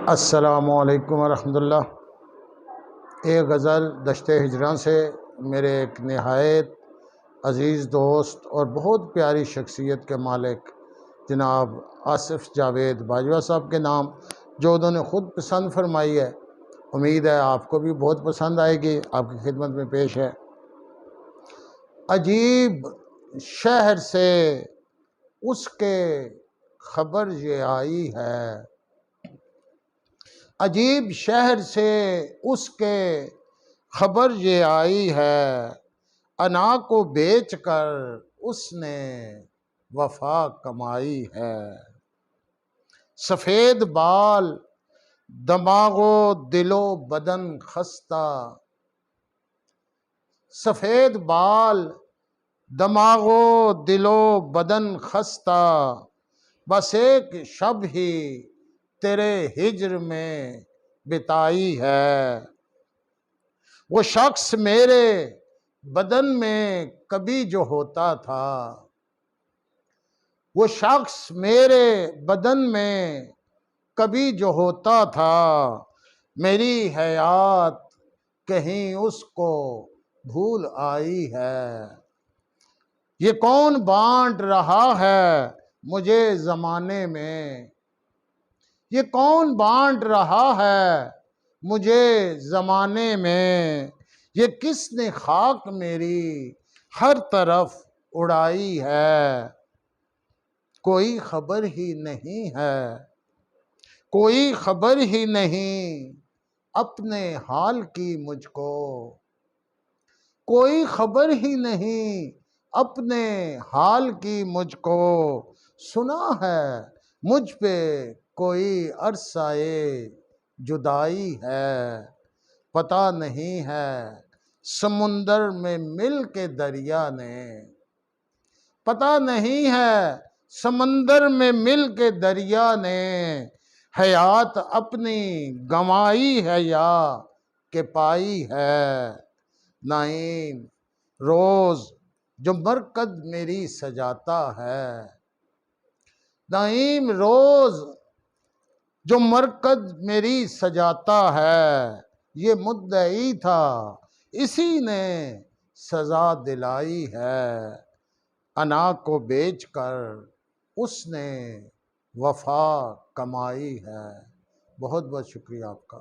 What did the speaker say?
अस्सलामुअलैकुम वरहमतुल्लाह। एक गज़ल दश्ते हिजरान से मेरे एक नहायत अज़ीज़ दोस्त और बहुत प्यारी शख्सियत के मालिक जनाब आसिफ़ जावेद बाजवा साहब के नाम, जो उन्होंने ख़ुद पसंद फरमाई है। उम्मीद है आपको भी बहुत पसंद आएगी। आपकी खिदमत में पेश है। अजीब शहर से उसके खबर ये आई है, अजीब शहर से उसके खबर ये आई है, अना को बेच कर उसने वफा कमाई है। सफ़ेद बाल दमागो दिलो बदन खस्ता, सफ़ेद बाल दमागो दिलो बदन खस्ता, बस एक शब ही तेरे हिज्र में बिताई है। वो शख्स मेरे बदन में कभी जो होता था, वो शख्स मेरे बदन में कभी जो होता था, मेरी हयात कहीं उसको भूल आई है। ये कौन बांट रहा है मुझे ज़माने में, ये कौन बांट रहा है मुझे ज़माने में, ये किसने खाक मेरी हर तरफ उड़ाई है। कोई खबर ही नहीं है, कोई खबर ही नहीं अपने हाल की मुझको, कोई खबर ही नहीं अपने हाल की मुझको, सुना है मुझ पे कोई अरसाए जुदाई है। पता नहीं है समुंदर में मिल के दरिया ने, पता नहीं है समंदर में मिल के दरिया ने, हयात अपनी गंवाई है या के पाई है। नाईम रोज़ जो मरकद मेरी सजाता है, नाईम रोज़ जो मरकद मेरी सजाता है, ये मुद्दई था इसी ने सज़ा दिलाई है। अना को बेचकर उसने वफा कमाई है। बहुत बहुत शुक्रिया आपका।